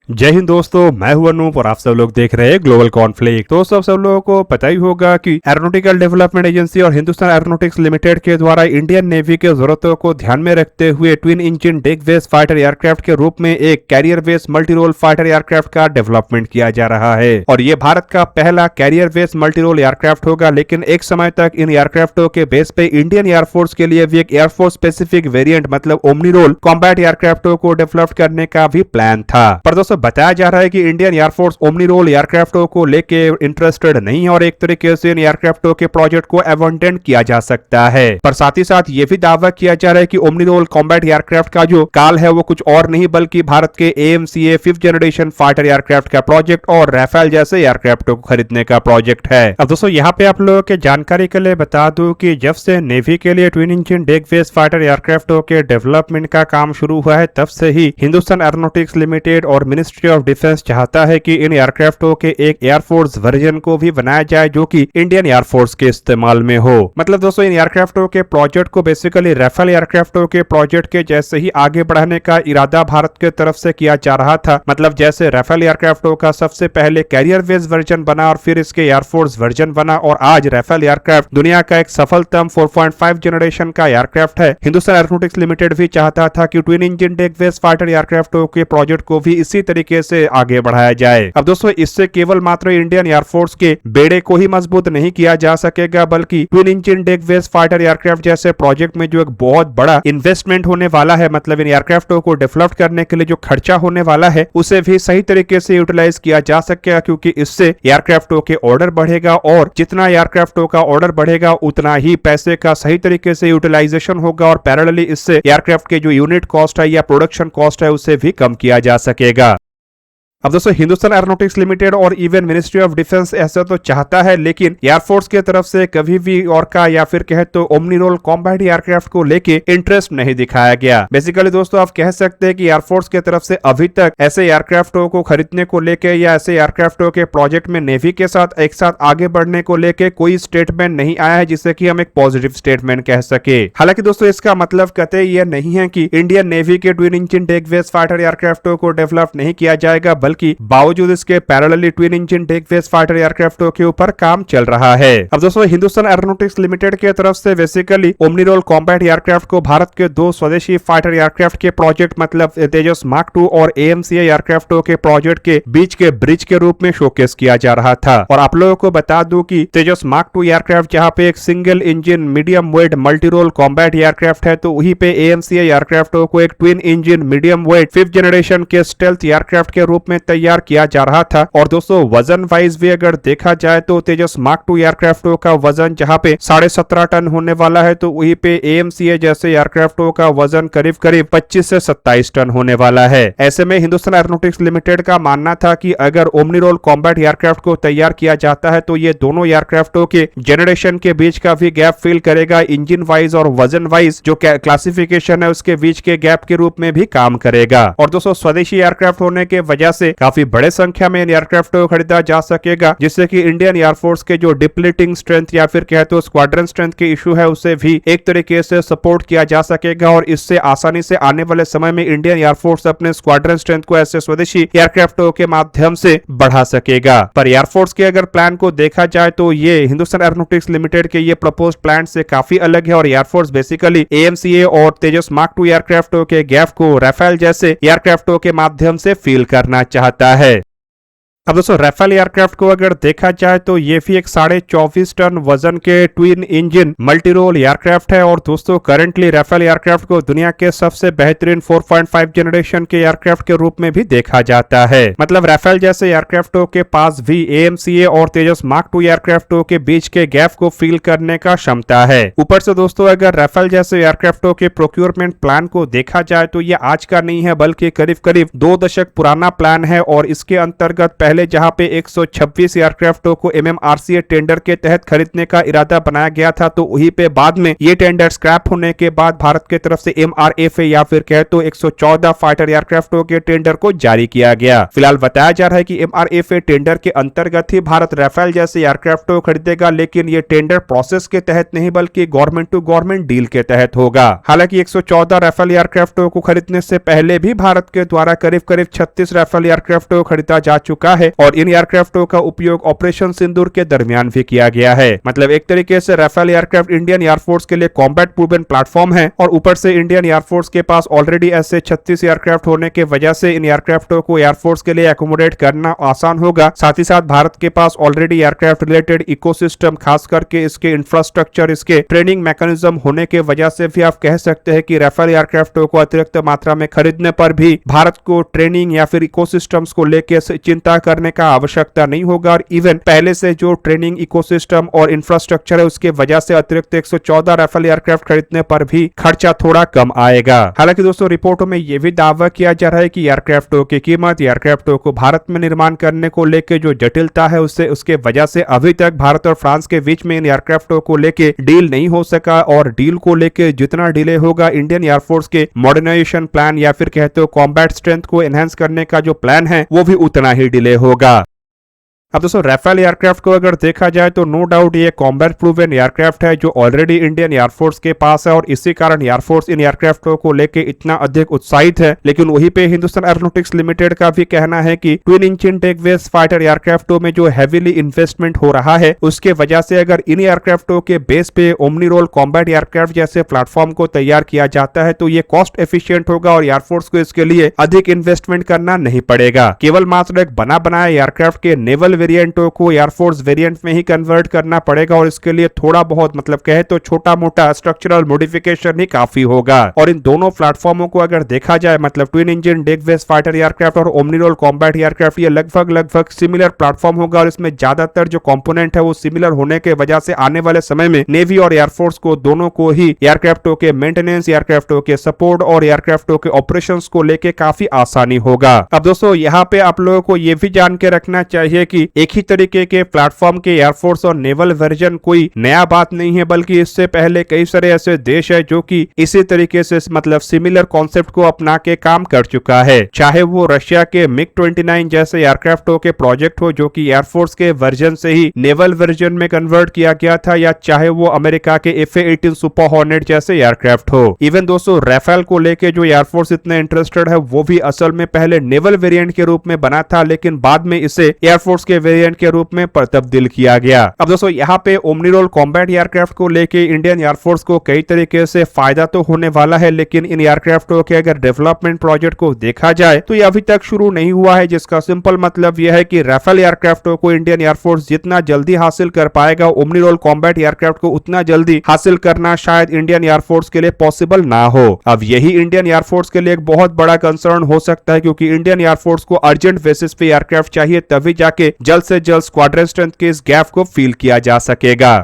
जय हिंद दोस्तों, मैं हूं अनूप और आप सब लोग देख रहे हैं ग्लोबल कॉन्फ्लिक्ट। तो सब लोगों को पता ही होगा कि एरोनॉटिकल डेवलपमेंट एजेंसी और हिंदुस्तान एरोनॉटिक्स लिमिटेड के द्वारा इंडियन नेवी के जरूरतों को ध्यान में रखते हुए twin engine deck based fighter aircraft के रूप में एक carrier based multi role fighter aircraft का डेवलपमेंट किया जा रहा है और ये भारत का पहला carrier based multi role aircraft होगा। लेकिन एक समय तक इन एयरक्राफ्टों के बेस पे इंडियन एयरफोर्स के लिए भी एक एयरफोर्स स्पेसिफिक वेरिएंट मतलब ओमनी रोल कॉम्बैट एयरक्राफ्टों को डेवलप करने का भी प्लान था। पर दोस्तों बताया जा रहा है कि इंडियन एयरफोर्स ओमनी रोल एयरक्राफ्टों को लेके इंटरेस्टेड नहीं है और एक तरीके से इन एयरक्राफ्टों के प्रोजेक्ट को अबंडन किया जा सकता है। पर साथ ही साथ ये भी दावा किया जा रहा है कि ओमनी रोल कॉम्बैट एयरक्राफ्ट का जो काल है वो कुछ और नहीं बल्कि भारत के AMCA 5th generation fighter aircraft का प्रोजेक्ट और राफेल जैसे एयरक्राफ्टों को खरीदने का प्रोजेक्ट है। अब दोस्तों यहाँ पे आप लोगों के जानकारी के लिए बता दूं कि जब से नेवी के लिए twin engine deck based fighter एयरक्राफ्टों के डेवलपमेंट का काम शुरू हुआ है तब से ही हिंदुस्तान एरोनॉटिक्स लिमिटेड और मिनिस्ट्री ऑफ डिफेंस चाहता है कि इन एयरक्राफ्टों के एक एयरफोर्स वर्जन को भी बनाया जाए जो कि इंडियन एयरफोर्स के इस्तेमाल में हो। मतलब दोस्तों इन एयरक्राफ्टों के प्रोजेक्ट को बेसिकली राफेल एयरक्राफ्टों के प्रोजेक्ट के जैसे ही आगे बढ़ाने का इरादा भारत के तरफ से किया जा रहा था। मतलब जैसे राफेल एयरक्राफ्टों का सबसे पहले कैरियर बेस्ड वर्जन बना और फिर इसके एयरफोर्स वर्जन बना और आज राफेल एयरक्राफ्ट दुनिया का एक सफलतम 4.5 जनरेशन का एयरक्राफ्ट है। हिंदुस्तान एरोनॉटिक्स लिमिटेड भी चाहता था कि twin engine deck based fighter एयरक्राफ्टों के प्रोजेक्ट को भी इसी तरीके से आगे बढ़ाया जाए। अब दोस्तों इससे केवल मात्र इंडियन एयरफोर्स के बेड़े को ही मजबूत नहीं किया जा सकेगा बल्कि twin engine deck based fighter aircraft जैसे प्रोजेक्ट में जो एक बहुत बड़ा इन्वेस्टमेंट होने वाला है, मतलब इन एयरक्राफ्टों को डेवलप करने के लिए जो खर्चा होने वाला है उसे भी सही तरीके से यूटिलाइज किया जा सकेगा, क्योंकि इससे एयरक्राफ्टों के ऑर्डर बढ़ेगा और जितना एयरक्राफ्टों का ऑर्डर बढ़ेगा उतना ही पैसे का सही तरीके से यूटिलाइजेशन होगा और पैरेलली इससे एयरक्राफ्ट के जो यूनिट कॉस्ट है या प्रोडक्शन कॉस्ट है उसे भी कम किया जा सकेगा। अब दोस्तों हिंदुस्तान एरोनॉटिक्स लिमिटेड और इवन मिनिस्ट्री ऑफ डिफेंस ऐसा तो चाहता है, लेकिन एयरफोर्स की तरफ से कभी भी ऑर्का या फिर कहे तो ओमनी रोल कॉम्बैट एयरक्राफ्ट को लेके इंटरेस्ट नहीं दिखाया गया। बेसिकली दोस्तों आप कह सकते हैं कि एयरफोर्स की तरफ से अभी तक ऐसे एयरक्राफ्टों को खरीदने को लेके या ऐसे एयरक्राफ्टों के प्रोजेक्ट में नेवी के साथ एक साथ आगे बढ़ने को लेके कोई स्टेटमेंट नहीं आया है जिससे कि हम एक पॉजिटिव स्टेटमेंट कह सके। हालांकि दोस्तों इसका मतलब कतई यह नहीं है कि इंडियन नेवी के twin engine deck based fighter एयरक्राफ्टों को डेवलप नहीं किया जाएगा, बल्कि बावजूद इसके parallelly twin engine deck based fighter एयरक्राफ्टों के ऊपर काम चल रहा है। अब दोस्तों हिंदुस्तान एरोनॉटिक्स लिमिटेड की तरफ से basically omni role combat aircraft को भारत के दो स्वदेशी फाइटर एयरक्राफ्ट के प्रोजेक्ट मतलब तेजस मार्क 2 और AMCA एयरक्राफ्टों के प्रोजेक्ट के बीच के ब्रिज के रूप में शोकेस किया जा रहा था। और आप लोगों को बता दूं कि तेजस मार्क 2 एयरक्राफ्ट जहां पे एक single engine medium weight multi role combat aircraft है, तो वहीं पे AMCA एयरक्राफ्टों को एक twin engine medium weight 5th generation के स्टेल्थ एयरक्राफ्ट के रूप में तैयार किया जा रहा था। और दोस्तों वजन वाइज भी अगर देखा जाए तो तेजस मार्क 2 एयरक्राफ्टों का वजन जहां पे 17.5 टन होने वाला है, तो वहीं पे AMCA जैसे एयरक्राफ्टों का वजन करीब 25 से 27 टन होने वाला है। ऐसे में हिंदुस्तान एरोनॉटिक्स लिमिटेड का मानना था कि अगर ओमनी रोल कॉम्बैट एयरक्राफ्ट को तैयार किया जाता है तो ये दोनों एयरक्राफ्टों के जनरेशन के बीच का भी गैप फिल करेगा, इंजन वाइज और वजन वाइज जो क्लासिफिकेशन है उसके बीच के गैप के रूप में भी काम करेगा। और दोस्तों स्वदेशी एयरक्राफ्ट होने के वजह से काफी बड़े संख्या में एयरक्राफ्ट को खरीदा जा सकेगा, जिससे कि इंडियन एयरफोर्स के जो डिप्लीटिंग स्ट्रेंथ या फिर कहे तो स्क्वाड्रन स्ट्रेंथ के इशू है उसे भी एक तरीके से सपोर्ट किया जा सकेगा और इससे आसानी से आने वाले समय में इंडियन एयरफोर्स अपने स्क्वाड्रन स्ट्रेंथ को ऐसे स्वदेशी एयरक्राफ्टों के माध्यम से बढ़ा सकेगा। पर एयरफोर्स के अगर प्लान को देखा जाए तो ये हिंदुस्तान एरोनॉटिक्स लिमिटेड के ये प्रपोज प्लान से काफी अलग है और एयरफोर्स बेसिकली AMCA और तेजस मार्क 2 एयरक्राफ्टों के गैप को राफेल जैसे एयरक्राफ्टों के माध्यम से फिल करना चाहता है। अब दोस्तों राफेल एयरक्राफ्ट को अगर देखा जाए तो ये भी एक 24.5 टन वजन के twin engine multi role aircraft है और दोस्तों करंटली राफेल एयरक्राफ्ट को दुनिया के सबसे बेहतरीन 4.5 जनरेशन के एयरक्राफ्ट के रूप में भी देखा जाता है। मतलब राफेल जैसे एयरक्राफ्टों के पास भी AMCA और तेजस मार्क 2 एयरक्राफ्टों के बीच के गैप को फिल करने का क्षमता है। ऊपर से दोस्तों अगर राफेल जैसे एयरक्राफ्टों के प्रोक्योरमेंट प्लान को देखा जाए तो ये आज का नहीं है बल्कि करीब 2 दशक पुराना प्लान है और इसके अंतर्गत पहले पहले जहां पे 126 एयरक्राफ्टों को MMRCA टेंडर के तहत खरीदने का इरादा बनाया गया था, तो वहीं पे बाद में ये टेंडर स्क्रैप होने के बाद भारत की तरफ से MRFA या फिर कहे तो 114 फाइटर एयरक्राफ्टों के टेंडर को जारी किया गया। फिलहाल बताया जा रहा है कि MRFA टेंडर के अंतर्गत ही भारत राफेल जैसे एयरक्राफ्ट को खरीदेगा, लेकिन ये टेंडर प्रोसेस के तहत नहीं बल्कि गवर्नमेंट टू गवर्नमेंट डील के तहत होगा। हालांकि 114 राफेल एयरक्राफ्टों को खरीदने से पहले भी भारत के द्वारा करीब करीब 36 राफेल एयरक्राफ्ट को खरीदा जा चुका है और इन एयरक्राफ्टों का उपयोग ऑपरेशन सिंदूर के दरमियान भी किया गया है। मतलब एक तरीके से राफेल एयरक्राफ्ट इंडियन एयरफोर्स के लिए कॉम्बैट प्रूवन प्लेटफॉर्म है और ऊपर से इंडियन एयरफोर्स के पास ऑलरेडी ऐसे 36 एयरक्राफ्ट होने के वजह से इन एयरक्राफ्टों को एयरफोर्स के लिए एकोमोडेट करना आसान होगा। साथ ही साथ भारत के पास ऑलरेडी एयरक्राफ्ट रिलेटेड इकोसिस्टम, खास करके इसके इंफ्रास्ट्रक्चर, इसके ट्रेनिंग मैकेनिज्म होने के वजह से भी आप कह सकते हैं कि राफेल एयरक्राफ्टों को अतिरिक्त मात्रा में खरीदने पर भी भारत को ट्रेनिंग या फिर इकोसिस्टम्स को लेकर चिंता करने का आवश्यकता नहीं होगा और इवन पहले से जो ट्रेनिंग इकोसिस्टम और इंफ्रास्ट्रक्चर है उसके वजह से अतिरिक्त 114 राफेल एयरक्राफ्ट खरीदने पर भी खर्चा थोड़ा कम आएगा। हालांकि दोस्तों रिपोर्टों में यह भी दावा किया जा रहा है कि एयरक्राफ्टों की कीमत, एयरक्राफ्टों को भारत में निर्माण करने को लेकर जो जटिलता है उसके वजह से अभी तक भारत और फ्रांस के बीच में इन एयरक्राफ्टों को लेकर डील नहीं हो सका और डील को लेकर जितना डिले होगा इंडियन एयरफोर्स के मॉडर्नाइजेशन प्लान या फिर कहते हो कॉम्बैट स्ट्रेंथ को एनहांस करने का जो प्लान है वो भी उतना ही डिले होगा। अब दोस्तों राफेल एयरक्राफ्ट को अगर देखा जाए तो नो डाउट ये कॉम्बैट प्रूवन एयरक्राफ्ट है जो ऑलरेडी इंडियन एयरफोर्स के पास है और इसी कारण एयरफोर्स इन एयरक्राफ्टों को लेके इतना अधिक उत्साहित है। लेकिन वहीं पे हिंदुस्तान एरोनॉटिक्स लिमिटेड का भी कहना है कि twin engine deck based fighter एयरक्राफ्टों में जो हैवीली इन्वेस्टमेंट हो रहा है उसके वजह से अगर इन एयरक्राफ्टों के बेस पे ओमनी रोल कॉम्बैट एयरक्राफ्ट जैसे प्लेटफॉर्म को तैयार किया जाता है तो ये कॉस्ट एफिशिएंट होगा और एयरफोर्स को इसके लिए अधिक इन्वेस्टमेंट करना नहीं पड़ेगा। केवल मात्र एक बना बनाया एयरक्राफ्ट के नेवल वेरिएंटों को एयरफोर्स वेरिएंट में ही कन्वर्ट करना पड़ेगा और इसके लिए थोड़ा बहुत मतलब कहे तो छोटा मोटा स्ट्रक्चरल मॉडिफिकेशन ही काफी होगा। और इन दोनों प्लेटफॉर्मों को अगर देखा जाए मतलब twin engine deck base fighter aircraft और ओमनी रोल कॉम्बैट एयरक्राफ्ट ये लगभग सिमिलर प्लेटफॉर्म होगा और इसमें ज्यादातर जो कंपोनेंट है वो सिमिलर होने के वजह से आने वाले समय में नेवी और एयरफोर्स को दोनों को ही एयरक्राफ्टों के मेंटेनेंस, एयरक्राफ्टों के सपोर्ट और एयरक्राफ्टों के ऑपरेशंस को लेके काफी आसानी होगा। अब दोस्तों यहाँ पे आप लोगों को ये भी जान के रखना चाहिए कि एक ही तरीके के प्लेटफॉर्म के एयरफोर्स और नेवल वर्जन कोई नया बात नहीं है, बल्कि इससे पहले कई सारे ऐसे देश है जो कि इसी तरीके से मतलब सिमिलर कॉन्सेप्ट को अपना के काम कर चुका है। चाहे वो रशिया के MiG-29 जैसे एयरक्राफ्टों के प्रोजेक्ट हो जो कि एयरफोर्स के वर्जन से ही नेवल वर्जन में कन्वर्ट किया गया था, या चाहे वो अमेरिका के FA-18 सुपर हॉर्नेट जैसे एयरक्राफ्ट हो। इवन दोस्तों राफेल को लेके जो एयरफोर्स इतने इंटरेस्टेड है वो भी असल में पहले नेवल वेरिएंट के रूप में बना था, लेकिन बाद में इसे एयरफोर्स के वेरिएंट के रूप में तब्दील किया गया। अब दोस्तों यहाँ पे ओमनी रोल कॉम्बैट एयरक्राफ्ट को लेके इंडियन एयरफोर्स को कई तरीके से फायदा तो होने वाला है, लेकिन इन एयरक्राफ्टों के अगर डेवलपमेंट प्रोजेक्ट को देखा जाए तो ये अभी तक शुरू नहीं हुआ है, जिसका सिंपल मतलब यह है कि राफेल एयरक्राफ्टों को इंडियन एयरफोर्स जितना जल्दी हासिल कर पाएगा ओमनी रोल कॉम्बैट एयरक्राफ्ट को उतना जल्दी हासिल करना शायद इंडियन एयरफोर्स के लिए पॉसिबल ना हो। अब यही इंडियन एयरफोर्स के लिए एक बहुत बड़ा कंसर्न हो सकता है, क्योंकि इंडियन एयरफोर्स को अर्जेंट बेसिस पे एयरक्राफ्ट चाहिए, तभी जाके जल्द से जल्द स्क्वाड्रन स्ट्रेंथ के इस गैप को फील किया जा सकेगा।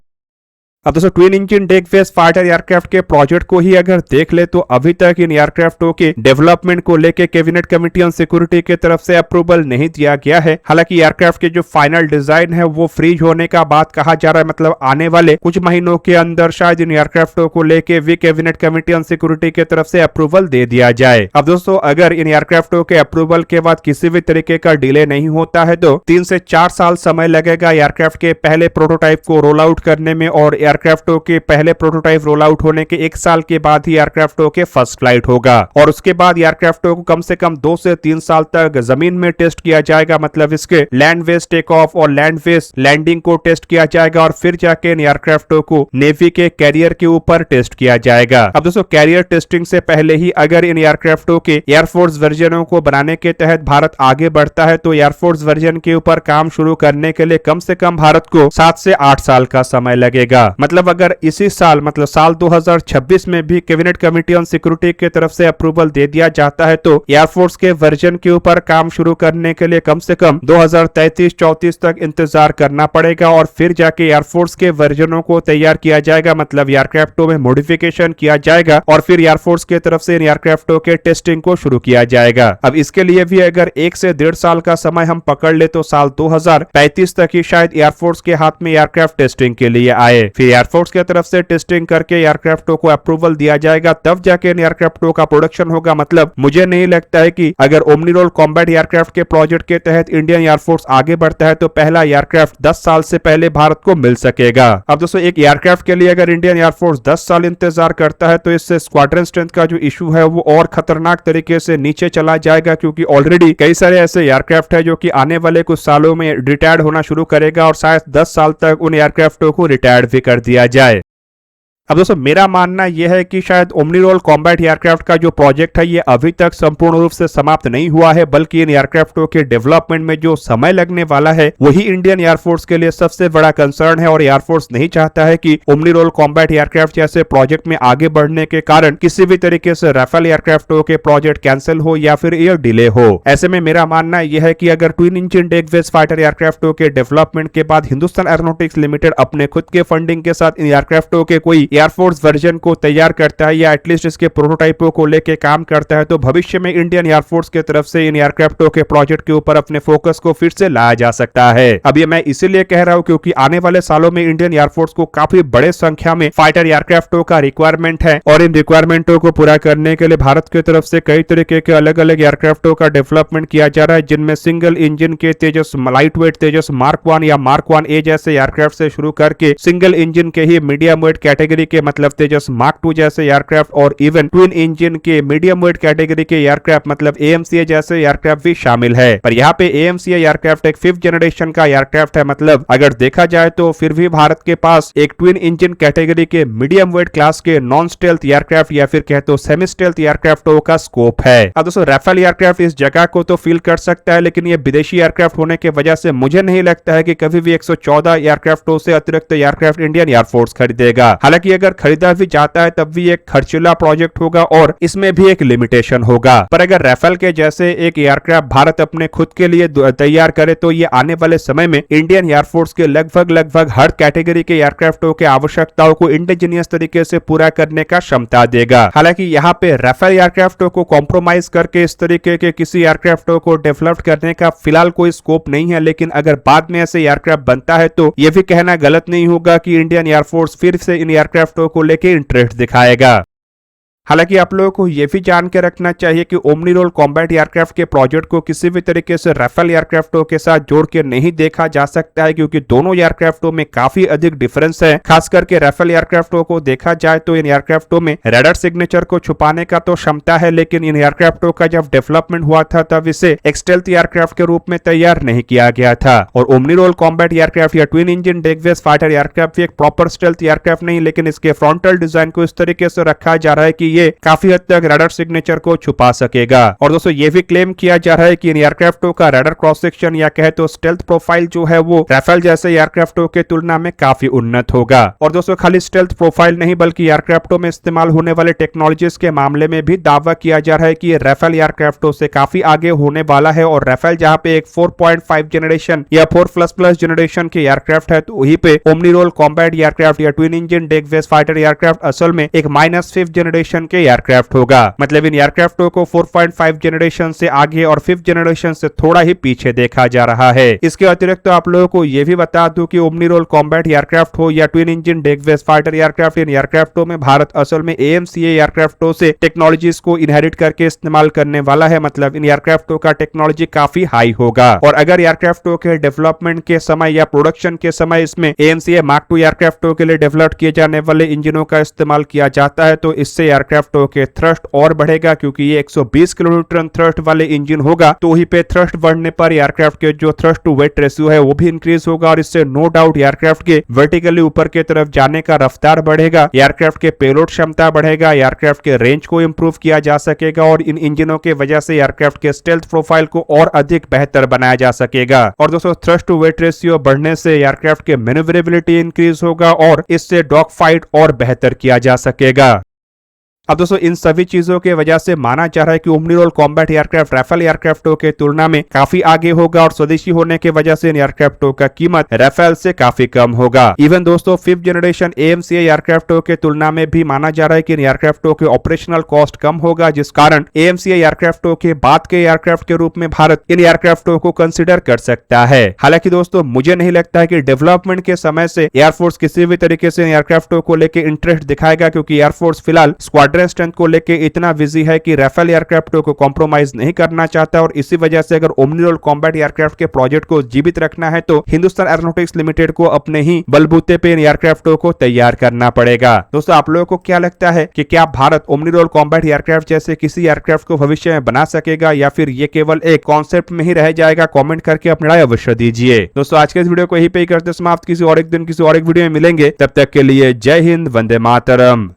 अब दोस्तों twin engine deck base fighter aircraft के प्रोजेक्ट को ही अगर देख ले तो अभी तक इन एयरक्राफ्टों के डेवलपमेंट को लेके कैबिनेट कमेटी ऑन सिक्योरिटी की तरफ से अप्रूवल नहीं दिया गया है। हालांकि एयरक्राफ्ट के जो फाइनल डिजाइन है वो फ्रीज होने का बात कहा जा रहा है, मतलब आने वाले कुछ महीनों के अंदर शायद इन एयरक्राफ्टों को लेके भी कैबिनेट कमेटी ऑन सिक्योरिटी की तरफ से अप्रूवल दे दिया जाए। अब दोस्तों अगर इन एयरक्राफ्टों के अप्रूवल के बाद किसी भी तरीके का डिले नहीं होता है तो 3 से 4 साल समय लगेगा एयरक्राफ्ट के पहले प्रोटोटाइप को रोल आउट करने में, और एयरक्राफ्टों के पहले प्रोटोटाइप रोल आउट होने के 1 साल के बाद ही एयरक्राफ्टों के फर्स्ट फ्लाइट होगा, और उसके बाद एयरक्राफ्टों को कम से कम 2 से 3 साल तक जमीन में टेस्ट किया जाएगा, मतलब इसके लैंड बेस्ड टेक ऑफ और लैंड बेस्ड लैंडिंग को टेस्ट किया जाएगा, और फिर जाके इन एयरक्राफ्टों को नेवी के कैरियर के ऊपर टेस्ट किया जाएगा। अब दोस्तों कैरियर टेस्टिंग से पहले ही अगर इन एयरक्राफ्टों के एयरफोर्स वर्जनों को बनाने के तहत भारत आगे बढ़ता है तो एयरफोर्स वर्जन के ऊपर काम शुरू करने के लिए कम से कम भारत को 7 से 8 साल का समय लगेगा। मतलब अगर इसी साल मतलब साल 2026 में भी कैबिनेट कमेटी ऑन सिक्योरिटी की तरफ से अप्रूवल दे दिया जाता है तो एयरफोर्स के वर्जन के ऊपर काम शुरू करने के लिए कम से कम 2033-34 तक इंतजार करना पड़ेगा और फिर जाके एयरफोर्स के वर्जनों को तैयार किया जाएगा, मतलब एयरक्राफ्टों में मॉडिफिकेशन किया जाएगा और फिर एयरफोर्स की तरफ से इन एयरक्राफ्टों के टेस्टिंग को शुरू किया जाएगा। अब इसके लिए भी अगर 1 से 1.5 साल का समय हम पकड़ ले तो साल 2035 तक ही शायद एयरफोर्स के हाथ में एयरक्राफ्ट टेस्टिंग के लिए आए। फिर एयरफोर्स की तरफ से टेस्टिंग करके एयरक्राफ्टों को अप्रूवल दिया जाएगा, तब जाके इन एयरक्राफ्टों का प्रोडक्शन होगा। मतलब मुझे नहीं लगता है कि अगर ओमनी रोल कॉम्बैट एयरक्राफ्ट के प्रोजेक्ट के तहत इंडियन एयरफोर्स आगे बढ़ता है तो पहला एयरक्राफ्ट 10 साल से पहले भारत को मिल सकेगा। अब दोस्तों एक एयरक्राफ्ट के लिए अगर इंडियन एयरफोर्स 10 साल इंतजार करता है तो इससे स्क्वाड्रन स्ट्रेंथ का जो इशू है वो और खतरनाक तरीके से नीचे चला जाएगा, क्योंकि ऑलरेडी कई सारे ऐसे एयरक्राफ्ट है जो कि आने वाले कुछ सालों में रिटायर्ड होना शुरू करेगा और शायद 10 साल तक उन एयरक्राफ्टों को रिटायर्ड भी कर दिया जाए। अब दोस्तों मेरा मानना यह है कि शायद ओमनी रोल कॉम्बैट एयरक्राफ्ट का जो प्रोजेक्ट है ये अभी तक संपूर्ण रूप से समाप्त नहीं हुआ है, बल्कि इन एयरक्राफ्टों के डेवलपमेंट में जो समय लगने वाला है वही इंडियन एयरफोर्स के लिए सबसे बड़ा कंसर्न है। और एयरफोर्स नहीं चाहता है कि ओमनी रोल कॉम्बैट एयरक्राफ्ट जैसे प्रोजेक्ट में आगे बढ़ने के कारण किसी भी तरीके से राफेल एयरक्राफ्टों के प्रोजेक्ट कैंसिल हो या फिर एयर डिले हो। ऐसे में मेरा मानना यह है कि अगर twin engine deck based fighter एयरक्राफ्टों के डेवलपमेंट के बाद हिंदुस्तान एरोनॉटिक्स लिमिटेड अपने खुद के फंडिंग के साथ इन एयरक्राफ्टों के कोई एयरफोर्स वर्जन को तैयार करता है या एटलीस्ट इसके प्रोटोटाइपों को लेके काम करता है तो भविष्य में इंडियन एयरफोर्स की तरफ से इन एयरक्राफ्टों के प्रोजेक्ट के ऊपर अपने फोकस को फिर से लाया जा सकता है। अब ये मैं इसीलिए कह रहा हूं क्योंकि आने वाले सालों में इंडियन एयरफोर्स को काफी बड़े संख्या में फाइटर एयरक्राफ्टों का रिक्वायरमेंट है और इन रिक्वायरमेंटों को पूरा करने के लिए भारत की तरफ से कई तरीके के अलग अलग एयरक्राफ्टों का डेवलपमेंट किया जा रहा है, जिनमें सिंगल इंजन के तेजस, लाइट वेट तेजस मार्क 1 या मार्क 1A जैसे एयरक्राफ्ट से शुरू करके सिंगल इंजन के ही मीडियम वेट कैटेगरी के मतलब तेजस मार्क 2 जैसे एयरक्राफ्ट और इवन ट्विन इंजन के मीडियम वेट कैटेगरी के एयरक्राफ्ट मतलब AMCA जैसे एयरक्राफ्ट भी शामिल है। पर यहाँ पे AMCA एयरक्राफ्ट एक 5th जनरेशन का एयरक्राफ्ट है, मतलब अगर देखा जाए तो फिर भी भारत के पास एक ट्विन इंजन कैटेगरी के मीडियम वेट क्लास के नॉन स्टेल्थ एयरक्राफ्ट या फिर कहते हो सेमी स्टेल्थ एयरक्राफ्टों का स्कोप है। अब दोस्तों राफेल एयरक्राफ्ट इस जगह को तो फील कर सकता है, लेकिन ये विदेशी एयरक्राफ्ट होने की वजह से मुझे नहीं लगता है कि कभी भी 114 एयरक्राफ्टों से अतिरिक्त एयरक्राफ्ट इंडियन एयरफोर्स खरीदेगा। हालांकि अगर खरीदा भी जाता है तब भी एक खर्चीला प्रोजेक्ट होगा और इसमें भी एक लिमिटेशन होगा। पर अगर राफेल के जैसे एक एयरक्राफ्ट भारत अपने खुद के लिए तैयार करे तो ये आने वाले समय में इंडियन एयरफोर्स के लगभग हर कैटेगरी के एयरक्राफ्टों के आवश्यकताओं को इंडिजीनियस तरीके से पूरा करने का क्षमता देगा। हालांकि यहाँ पे राफेल एयरक्राफ्टों को कॉम्प्रोमाइज करके इस तरीके के किसी एयरक्राफ्टों को डेवलप करने का फिलहाल कोई स्कोप नहीं है, लेकिन अगर बाद में ऐसे एयरक्राफ्ट बनता है तो यह भी कहना गलत नहीं होगा कि इंडियन एयरफोर्स फिर से इन एयरक्राफ्टों को लेकर इंटरेस्ट दिखाएगा। हालांकि आप लोगों को यह भी जान के रखना चाहिए कि ओमनी रोल कॉम्बैट एयरक्राफ्ट के प्रोजेक्ट को किसी भी तरीके से राफेल एयरक्राफ्टों के साथ जोड़ के नहीं देखा जा सकता है, क्योंकि दोनों एयरक्राफ्टों में काफी अधिक डिफरेंस है। खास करके राफेल एयरक्राफ्टों को देखा जाए तो इन एयरक्राफ्टों में रडार सिग्नेचर को छुपाने का तो क्षमता है, लेकिन इन एयरक्राफ्टों का जब डेवलपमेंट हुआ था तब इसे एक स्टेल्थ एयरक्राफ्ट के रूप में तैयार नहीं किया गया था। और ओमनी रोल कॉम्बैट एयरक्राफ्ट या twin engine deck based fighter aircraft एक प्रॉपर स्टेल्थ एयरक्राफ्ट नहीं, लेकिन इसके फ्रंटल डिजाइन को इस तरीके से रखा जा रहा है कि ये काफी हद तक रडार सिग्नेचर को छुपा सकेगा। और दोस्तों ये भी क्लेम किया जा रहा है कि इन एयरक्राफ्टों का रडार क्रॉस सेक्शन या कहे तो स्टेल्थ प्रोफाइल जो है वो राफेल जैसे एयरक्राफ्टों के तुलना में काफी उन्नत होगा। और दोस्तों खाली स्टेल्थ प्रोफाइल नहीं बल्कि एयरक्राफ्टों में इस्तेमाल होने वाले टेक्नोलॉजीज के मामले में भी दावा किया जा रहा है कि ये राफेल एयरक्राफ्टों से काफी आगे होने वाला है। और राफेल जहां पे एक 4.5 जनरेशन या 4++ जनरेशन के एयरक्राफ्ट है, तो वहीं पे ओमनी रोल कॉम्बैट एयरक्राफ्ट या twin engine deck based fighter aircraft असल में एक -5th जनरेशन के एयरक्राफ्ट होगा। मतलब इन एयरक्राफ्टों को 4.5 जनरेशन से आगे और 5th जनरेशन से थोड़ा ही पीछे देखा जा रहा है। इसके अतिरिक्त तो आप लोगों को यह भी बता दूं कि ओमनी रोल कॉम्बैट एयरक्राफ्ट हो या twin engine deck based fighter aircraft, इन एयरक्राफ्टों में भारत असल में AMCA एयरक्राफ्टों से टेक्नोलॉजीज को इनहेरिट करके इस्तेमाल करने वाला है। मतलब इन एयरक्राफ्टों का टेक्नोलॉजी काफी हाई होगा। और अगर एयरक्राफ्टों के डेवलपमेंट के समय या प्रोडक्शन के समय इसमें AMCA मार्क 2 एयरक्राफ्टों के लिए डेवलप किए जाने वाले इंजनों का इस्तेमाल किया जाता है तो इससे एयरक्राफ्ट एयरक्राफ्टों के थ्रस्ट और बढ़ेगा, क्योंकि ये 120 किलोन्यूटन थ्रस्ट वाले इंजन होगा तो ही पे थ्रस्ट बढ़ने पर एयरक्राफ्ट के जो थ्रस्ट टू वेट रेशियो है वो भी इंक्रीज होगा और इससे नो डाउट एयरक्राफ्ट के वर्टिकली ऊपर के तरफ जाने का रफ्तार बढ़ेगा, एयरक्राफ्ट के पेलोड क्षमता बढ़ेगा, एयरक्राफ्ट के रेंज को इंप्रूव किया जा सकेगा और इन इंजनों के वजह से एयरक्राफ्ट के स्टेल्थ प्रोफाइल को और अधिक बेहतर बनाया जा सकेगा। और दोस्तों थ्रस्ट टू वेट रेशियो बढ़ने से एयरक्राफ्ट के मैन्यूवरेबिलिटी इंक्रीज होगा और इससे डॉग फाइट और बेहतर किया जा सकेगा। अब दोस्तों इन सभी चीजों के वजह से माना जा रहा है कि ओमनी कॉम्बैट एयरक्राफ्ट राफेल एयरक्राफ्टों के तुलना में काफी आगे होगा और स्वदेशी होने के वजह से इन एयरक्राफ्टों का कीमत राफेल से काफी कम होगा। इवन दोस्तों 5th जनरेशन AMCA एयरक्राफ्टों के तुलना में भी माना जा रहा है कि इन एयरक्राफ्टों के ऑपरेशनल कॉस्ट कम होगा, जिस कारण AMCA एयरक्राफ्टों के बाद के एयरक्राफ्ट के रूप में भारत इन एयरक्राफ्टों को कंसिडर कर सकता है। हालांकि दोस्तों मुझे नहीं लगता है कि डेवलपमेंट के समय से एयरफोर्स किसी भी तरीके से एयरक्राफ्टों को लेकर इंटरेस्ट दिखाएगा, क्योंकि एयरफोर्स फिलहाल स्क्वाड्रन स्ट्रेंथ को लेके इतना बिजी है कि राफेल एयरक्राफ्टों को कॉम्प्रोमाइज नहीं करना चाहता और इसी वजह से अगर ओमनी कॉम्बैट एयरक्राफ्ट के प्रोजेक्ट को जीवित रखना है तो हिंदुस्तान एरोनॉटिक्स लिमिटेड को अपने ही बलबूते पे इन एयरक्राफ्टों को तैयार करना पड़ेगा। दोस्तों आप लोगों को क्या लगता है कि क्या भारत ओमनी कॉम्बैट एयरक्राफ्ट जैसे किसी एयरक्राफ्ट को भविष्य में बना सकेगा या फिर ये केवल एक कॉन्सेप्ट में ही रह जाएगा? कॉमेंट करके अपनी राय अवश्य दीजिए। दोस्तों आज के इस वीडियो को यहीं पे ही करते समाप्त, किसी और एक दिन किसी और एक वीडियो में मिलेंगे, तब तक के लिए जय हिंद, वंदे मातरम।